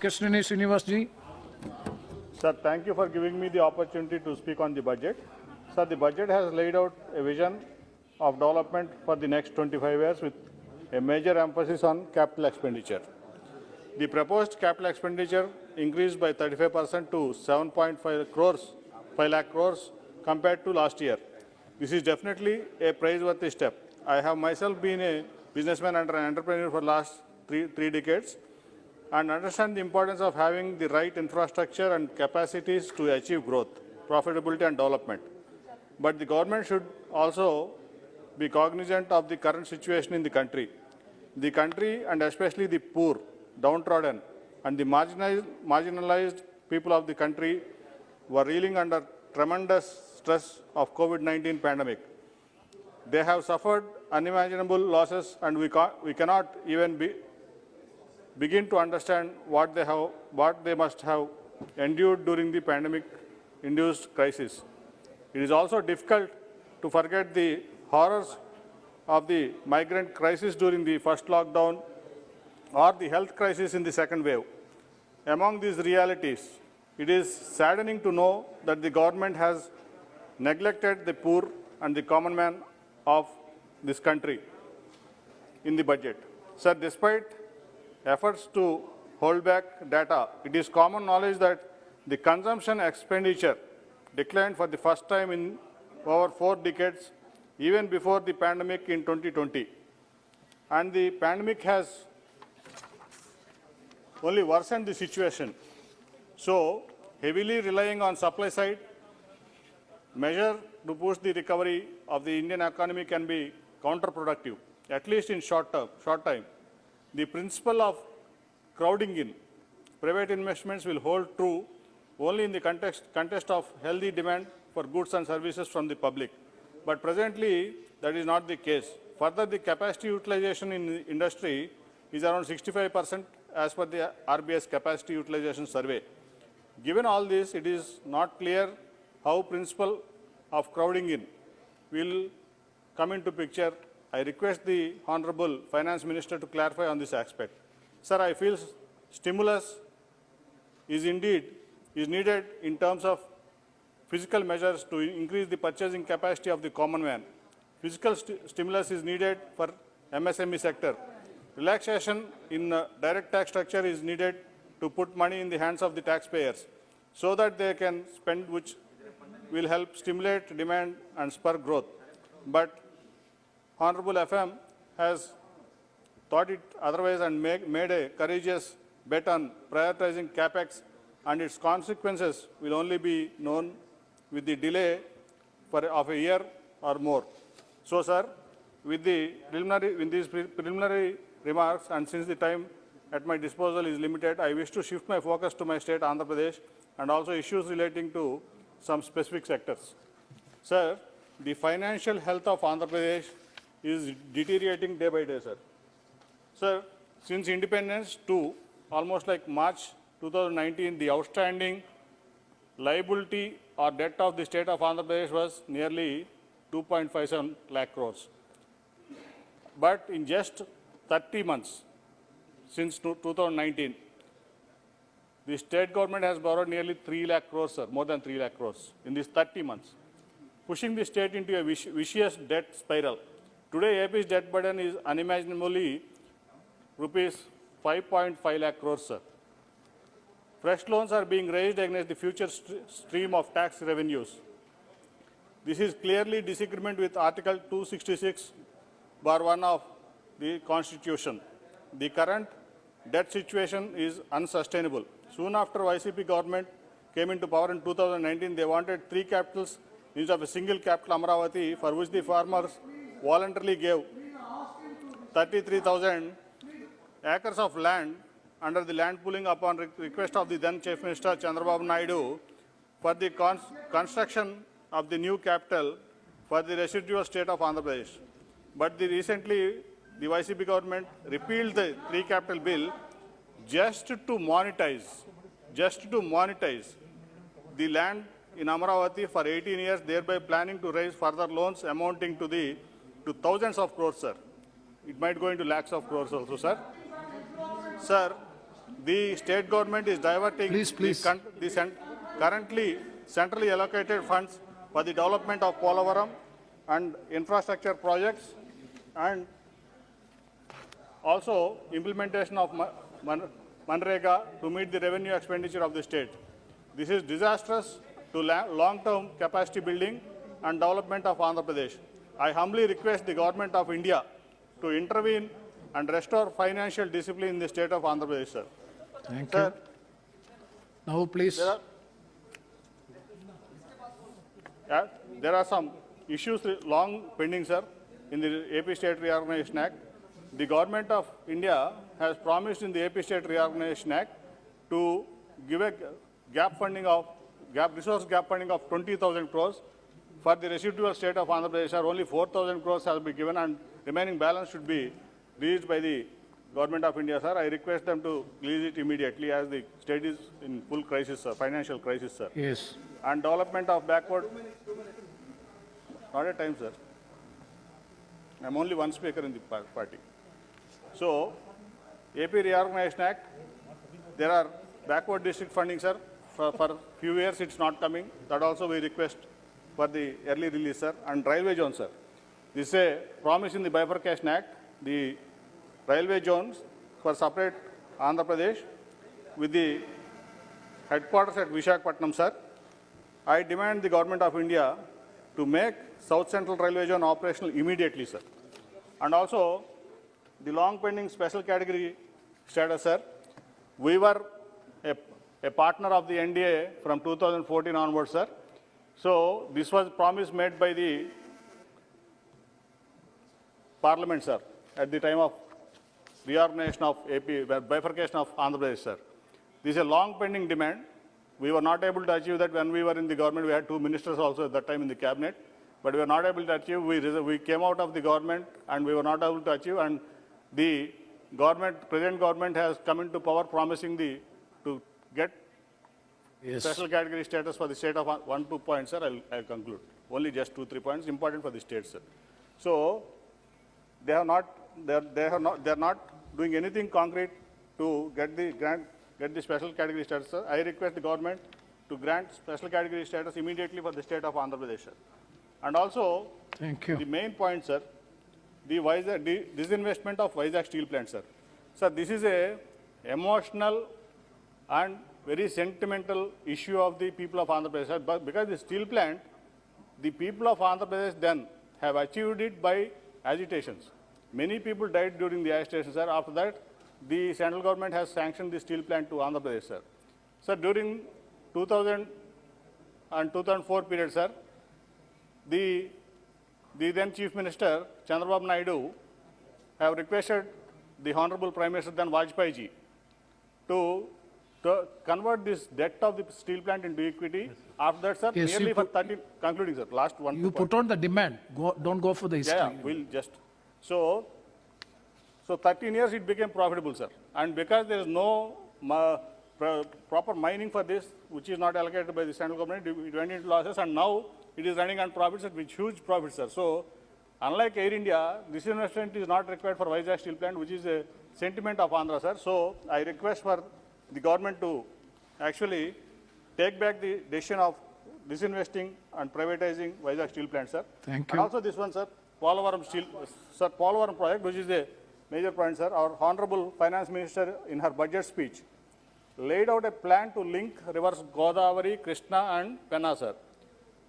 Kesineni Sir, thank you for giving me the opportunity to speak on the budget. Sir, the budget has laid out a vision of development for the next 25 years with a major emphasis on capital expenditure. The proposed capital expenditure increased by 35% to 7.5 crores, 5 lakh crores compared to last year. This is definitely a praiseworthy step. I have myself been a businessman and an entrepreneur for the last three decades and understand the importance of having the right infrastructure and capacities to achieve growth, profitability and development. But the government should also be cognizant of the current situation in the country. The country and especially the poor, downtrodden and the marginalized people of the country were reeling under tremendous stress of COVID-19 pandemic. They have suffered unimaginable losses and we cannot even begin to understand what they must have endured during the pandemic-induced crisis. It is also difficult to forget the horrors of the migrant crisis during the first lockdown or the health crisis in the second wave. Among these realities, it is saddening to know that the government has neglected the poor and the common man of this country in the budget. Sir, despite efforts to hold back data, it is common knowledge that the consumption expenditure declined for the first time in over 4 decades, even before the pandemic in 2020. And the pandemic has only worsened the situation. So, heavily relying on supply side measure to push the recovery of the Indian economy can be counterproductive, at least in short time. The principle of crowding in private investments will hold true only in the context of healthy demand for goods and services from the public. But presently, that is not the case. Further, the capacity utilization in the industry is around 65% as per the RBS capacity utilization survey. Given all this, it is not clear how principle of crowding in will come into picture. I request the Honorable Finance Minister to clarify on this aspect. Sir, I feel stimulus is needed in terms of physical measures to increase the purchasing capacity of the common man. Physical stimulus is needed for MSME sector. Relaxation in direct tax structure is needed to put money in the hands of the taxpayers so that they can spend, which will help stimulate demand and spur growth. But Honorable FM has thought it otherwise and made a courageous bet on prioritizing capex, and its consequences will only be known with the delay of a year or more. So, sir, with these preliminary remarks, and since the time at my disposal is limited, I wish to shift my focus to my state, Andhra Pradesh, and also issues relating to some specific sectors. Sir, the financial health of Andhra Pradesh is deteriorating day by day, sir. Sir, since independence to almost like March 2019, the outstanding liability or debt of the state of Andhra Pradesh was nearly 2.57 lakh crores. But in just 30 months, since 2019, the state government has borrowed nearly 3 lakh crores, sir, more than 3 lakh crores in these 30 months, pushing the state into a vicious debt spiral. Today, AP's debt burden is unimaginably rupees 5.5 lakh crores, sir. Fresh loans are being raised against the future stream of tax revenues. This is clearly disagreement with Article 266(1) of the Constitution. The current debt situation is unsustainable. Soon after YCP government came into power in 2019, they wanted 3 capitals instead of a single capital, Amaravati, for which the farmers voluntarily gave 33,000 acres of land under the land pooling upon request of the then Chief Minister Chandrababu Naidu for the construction of the new capital for the residual state of Andhra Pradesh. But recently, the YCP government repealed the 3 capital bill just to monetize the land in Amaravati for 18 years, thereby planning to raise further loans amounting to thousands of crores, sir. It might go into lakhs of crores also, sir. Sir, the state government is diverting currently centrally allocated funds for the development of Polavaram and infrastructure projects and also implementation of Manrega to meet the revenue expenditure of the state. This is disastrous to long-term capacity building and development of Andhra Pradesh. I humbly request the Government of India to intervene and restore financial discipline in the state of Andhra Pradesh, sir. Thank Sir, you. Now, please. There are some issues long pending, sir, in the AP State Reorganization Act. The Government of India has promised in the AP State Reorganization Act to give a resource gap funding of 20,000 crores. For the residual state of Andhra Pradesh, sir, only 4,000 crores has been given and remaining balance should be released by the Government of India, sir. I request them to release it immediately as the state is in full crisis, sir, financial crisis, sir. Yes. And development of backward. Not a time, sir. I'm only one speaker in the party. So, AP Reorganization Act, there are backward district funding, sir. For few years it's not coming. That also we request for the early release, sir. And railway zone, sir. This is a promise in the Bifurcation Act. The railway zones for separate Andhra Pradesh with the headquarters at Visakhapatnam, sir. I demand the Government of India to make South Central Railway Zone operational immediately, sir. And also, the long pending special category status, sir. We were a partner of the NDA from 2014 onwards, sir. So, this was promise made by the Parliament, sir, at the time of reorganization of AP, bifurcation of Andhra Pradesh, sir. This is a long pending demand. We were not able to achieve that when we were in the government. We had two ministers also at that time in the cabinet, but we were not able to achieve. We came out of the government and we were not able to achieve. And the government, present government has come into power promising to get special category status for the state of 1-2 points, sir. I'll conclude. Only just 2-3 points important for the state, sir. So they are not doing anything concrete to get the special category status, sir. I request the government to grant special category status immediately for the state of Andhra Pradesh, sir. And also, thank you. The main point, sir, the disinvestment of Vizag steel plant, sir. Sir, this is a emotional and very sentimental issue of the people of Andhra Pradesh, sir. But because the steel plant, the people of Andhra Pradesh then have achieved it by agitations. Many people died during the agitation, sir. After that, the central government has sanctioned the steel plant to Andhra Pradesh, sir. Sir, during 2000 and 2004 period, sir, the then Chief Minister, Chandrababu Naidu, have requested the Honorable Prime Minister, then Vajpayee ji, to convert this debt of the steel plant into equity. After that, sir, yes, nearly for 30, concluding, sir, last one. You put on the demand. Don't go for the history. Yeah, we'll just. So 13 years it became profitable, sir. And because there is no proper mining for this, which is not allocated by the central government, it went into losses, and now it is running on profits with huge profits, sir. So, unlike Air India, this investment is not required for Vizag steel plant, which is a sentiment of Andhra, sir. So, I request for the government to actually take back the decision of disinvesting and privatizing Vizag steel plant, sir. Thank you. And also this one, sir, Polavaram steel, sir, Polavaram project, which is a major point, sir. Our Honorable Finance Minister, in her budget speech, laid out a plan to link rivers Godavari, Krishna and Penna, sir.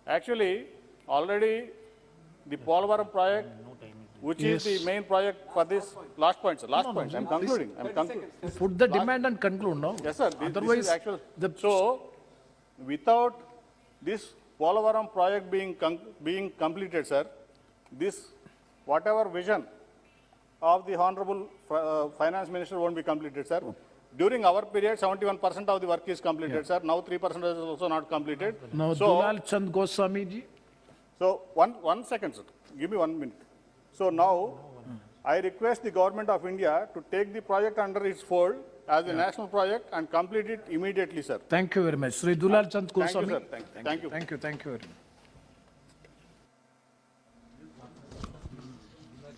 Actually, already the Polavaram project, which is the main project for this, last point, sir, last point, I'm concluding. Put the demand and conclude, no? Yes, sir. Otherwise, this is actual, so, without this Polavaram project being completed, sir, this, whatever vision of the Honorable Finance Minister won't be completed, sir. During our period, 71% of the work is completed, sir. Now 3% is also not completed. Now, Dulal Chand Goswami ji. So, one second, sir. Give me 1 minute. So now, I request the Government of India to take the project under its fold as a national project and complete it immediately, sir. Thank you very much. Sri Dulal Chand Goswami. Thank you, sir. Thank you. Thank you very much.